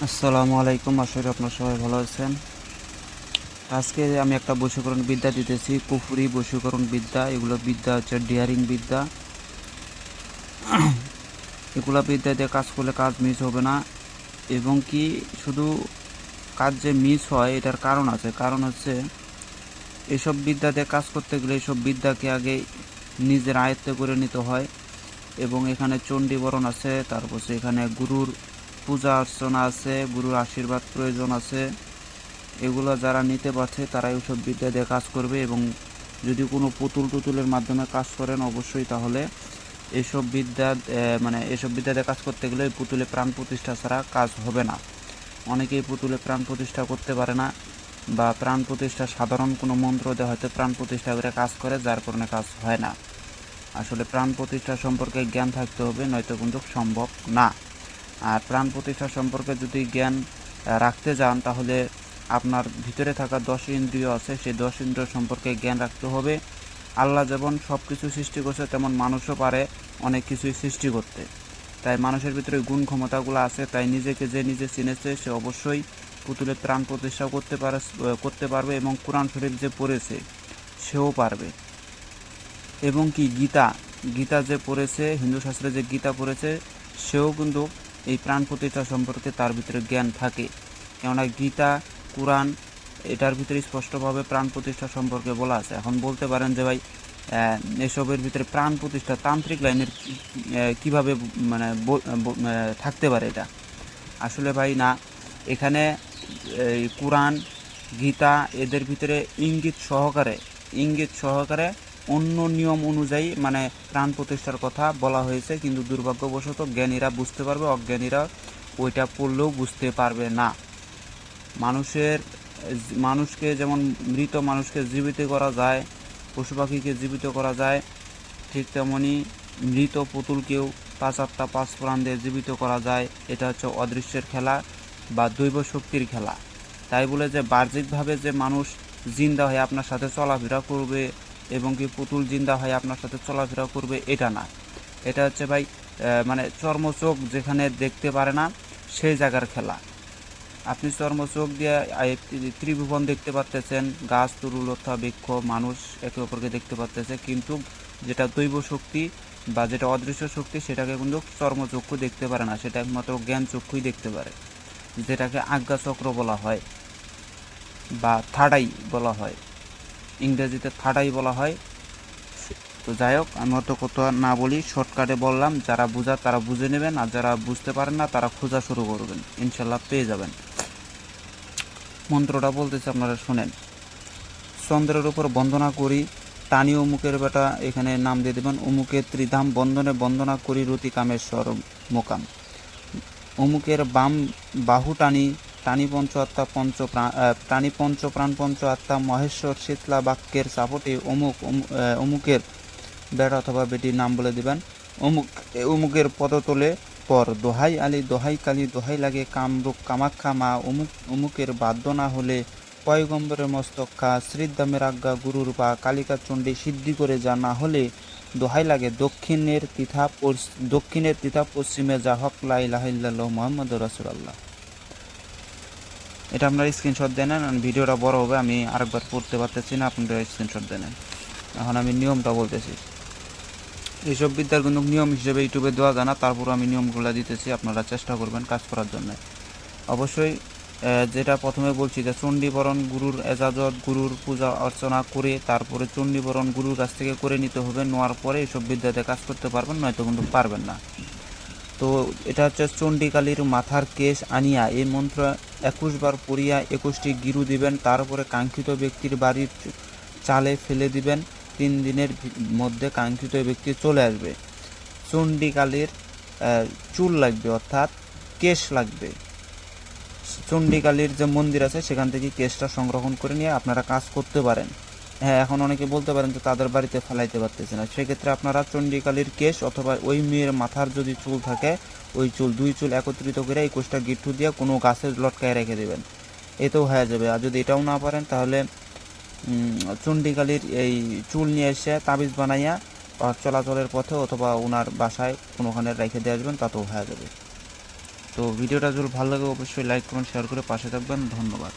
আসসালামু আলাইকুম, আশা করি আপনারা সবাই ভালো আছেন। আজকে আমি একটা বশীকরণ বিদ্যা দিতেছি, কুফরি বশীকরণ বিদ্যা। এগুলো বিদ্যা হচ্ছে ডিয়ারিং বিদ্যা। এগুলো বিদ্যা দিয়ে কাজ করলে কাজ মিস হবে না, এবং কি শুধু কাজ যে মিস হয় এটার কারণ আছে। কারণ হচ্ছে এসব বিদ্যা দিয়ে কাজ করতে গেলে এসব বিদ্যাকে আগে নিজের আয়ত্তে করে নিতে হয়, এবং এখানে চণ্ডীবরণ আছে, তারপর এখানে গুরুর পূজা অর্চনা আছে, গুরুর আশীর্বাদ প্রয়োজন আছে। এগুলো যারা নিতে পারছে তারাই ওসব বিদ্যা দিয়ে কাজ করবে। এবং যদি কোনো পুতুলের মাধ্যমে কাজ করেন অবশ্যই তাহলে এসব বিদ্যা এসব বিদ্যা দিয়ে কাজ করতে গেলে পুতুলে প্রাণ প্রতিষ্ঠা ছাড়া কাজ হবে না। অনেকেই পুতুলে প্রাণ প্রতিষ্ঠা করতে পারে না, বা প্রাণ প্রতিষ্ঠা সাধারণ কোনো মন্ত্র দিয়ে হয়তো প্রাণ প্রতিষ্ঠা করে কাজ করে, যার কারণে কাজ হয় না। আসলে প্রাণ প্রতিষ্ঠা সম্পর্কে জ্ঞান থাকতে হবে, নয়তো কিন্তু সম্ভব না। আর প্রাণ প্রতিষ্ঠা সম্পর্কে যদি জ্ঞান রাখতে যান তাহলে আপনার ভিতরে থাকা 10 ইন্দ্রিয় আছে, সেই 10 ইন্দ্রিয় সম্পর্কে জ্ঞান রাখতে হবে। আল্লাহ যেমন সব কিছু সৃষ্টি করছে তেমন মানুষও পারে অনেক কিছুই সৃষ্টি করতে। তাই মানুষের ভিতরে গুণ ক্ষমতাগুলো আছে, তাই নিজেকে যে নিজে চিনেছে সে অবশ্যই পুতুলের প্রাণ প্রতিষ্ঠা করতে পারবে, এবং কোরআন শরীফ যে পড়েছে সেও পারবে। এবং কি গীতা যে পড়েছে, হিন্দু শাস্ত্রে যে গীতা পড়েছে, সেও কিন্তু এই প্রাণ প্রতিষ্ঠা সম্পর্কে তার ভিতরে জ্ঞান থাকে। কেননা গীতা, কোরআন এটার ভিতরে স্পষ্টভাবে প্রাণ প্রতিষ্ঠা সম্পর্কে বলা আছে। এখন বলতে পারেন যে ভাই এসবের ভিতরে প্রাণ প্রতিষ্ঠা তান্ত্রিক লাইনের কীভাবে থাকতে পারে এটা? আসলে ভাই না, এখানে এই কোরআন, গীতা এদের ভিতরে ইঙ্গিত সহকারে অন্য নিয়ম অনুযায়ী প্রাণ প্রতিষ্ঠার কথা বলা হয়েছে, কিন্তু দুর্ভাগ্যবশত জ্ঞানীরা বুঝতে পারবে, অজ্ঞানীরা ওইটা পড়লেও বুঝতে পারবে না। মানুষকে যেমন মৃত মানুষকে জীবিত করা যায়, পশু পাখিকে জীবিত করা যায়, ঠিক তেমনি মৃত পুতুলকেও 5 আত্মা 5 প্রাণ দিয়ে জীবিত করা যায়। এটা হচ্ছে অদৃশ্যের খেলা বা দৈব শক্তির খেলা। তাই বলে যে বাহ্যিকভাবে যে মানুষ জিন্দা হয়ে আপনার সাথে চলাফেরা করবে এবং কি পুতুল জিন্দা হয়ে আপনার সাথে চলাফেরা করবে, এটা না। এটা হচ্ছে ভাই চর্মচোখ যেখানে দেখতে পারে না সেই জায়গার খেলা। আপনি চর্মচোখ দিয়ে ত্রিভুবন দেখতে পারতেছেন, গাছ, তরুলতা, বৃক্ষ, মানুষ একে অপরকে দেখতে পারতেছে, কিন্তু যেটা দৈব শক্তি বা যেটা অদৃশ্য শক্তি সেটাকে কিন্তু চর্মচক্ষু দেখতে পারে না, সেটা একমাত্র জ্ঞান চক্ষুই দেখতে পারে, যেটাকে আজ্ঞাচক্র বলা হয় বা থার্ড আই বলা হয়, ইংরেজিতে থার্ড আই বলা হয়। তো যাই হোক, আমি অত কথা না বলি, শর্টকাটে বললাম। যারা বুঝার তারা বুঝে নেবেন, আর যারা বুঝতে পারেন না তারা খোঁজা শুরু করবেন, ইনশাল্লাহ পেয়ে যাবেন। মন্ত্রটা বলতেছে, আপনারা শোনেন। চন্দ্রের উপর বন্দনা করি, টানি অমুকের বেটা, এখানে নাম দিয়ে দেবেন অমুকের ত্রিধাম বন্ধনে বন্দনা করি রতি কামেশ্বর মোকাম। অমুকের বাম বাহু টানি, টানি পঞ্চ আত্মা টানি পঞ্চপ্রাণ পঞ্চ আত্মা মহেশ্বর শীতলা বাক্যের চাপটে অমুকের বেটা অথবা বেটির নাম বলে দিবেন। অমুকের পদতলে পর দোহাই আলী দোহাই কালী দোহাই লাগে কামরূপ কামাখ্যা মা। অমুকের বাদ্য না হলে পয়গম্বরের মস্তক খা। শ্রীদামের আজ্ঞা গুরুর বা কালিকা চণ্ডী সিদ্ধি করে যা না হলে দোহাই লাগে দক্ষিণের তিথা পশ্চিমে যা হক লা ইলাহা ইল্লাল্লাহু মুহাম্মাদুর রাসূলুল্লাহ। এটা আপনারা স্ক্রিনশট দেন, ভিডিওটা বড় হবে, আমি আরেকবার পড়তে পারতেছি না, আপনারা স্ক্রিনশট দেন। এখন আমি নিয়মটা বলতেছি। এইসব বিদ্যার কিন্তু নিয়ম হিসেবে ইউটিউবে দেওয়া যায় না, তারপর আমি নিয়মগুলো দিতেছি, আপনারা চেষ্টা করবেন কাজ করার জন্য। অবশ্যই যেটা প্রথমে বলছি যে চণ্ডীবরণ গুরুর এজাজত, গুরুর পূজা অর্চনা করে তারপরে চণ্ডীবরণ গুরুর কাছ থেকে করে নিতে হবে। নেওয়ার পরে এইসব বিদ্যাতে কাজ করতে পারবেন, নয়তো কিন্তু পারবেন না। তো এটা হচ্ছে চণ্ডীকালীর মাথার কেশ আনিয়া এই মন্ত্র 21 বার পড়িয়া 21টি গিরু দিবেন, তারপরে কাঙ্ক্ষিত ব্যক্তির বাড়ির চালে ফেলে দিবেন। 3 দিনের মধ্যে কাঙ্ক্ষিত ব্যক্তি চলে আসবে। চণ্ডীকালীর চুল লাগবে, অর্থাৎ কেশ লাগবে। চণ্ডীকালীর যে মন্দির আছে সেখান থেকে কেশটা সংরক্ষণ করে নিয়ে আপনারা কাজ করতে পারেন। হ্যাঁ, এখন অনেকে বলতে পারেন যে তাদের বাড়িতে ফেলাইতে পারতেছে না, সেক্ষেত্রে আপনারা চণ্ডীকালীর কেশ অথবা ওই মেয়ের মাথার যদি চুল থাকে ওই চুল 2 চুল একত্রিত করে 21টা গিট্টু দিয়ে কোনো গাছে লটকায় রেখে দেবেন, এতেও হয়ে যাবে। আর যদি এটাও না পারেন তাহলে চণ্ডীকালীর এই চুল নিয়ে এসে তাবিজ বানাইয়া চলাচলের পথে অথবা ওনার বাসায় কোনোখানে রেখে দিয়ে আসবেন, তাতেও হয়ে যাবে। তো ভিডিওটা যদি ভালো লাগে অবশ্যই লাইক কমেন্ট শেয়ার করে পাশে থাকবেন। ধন্যবাদ।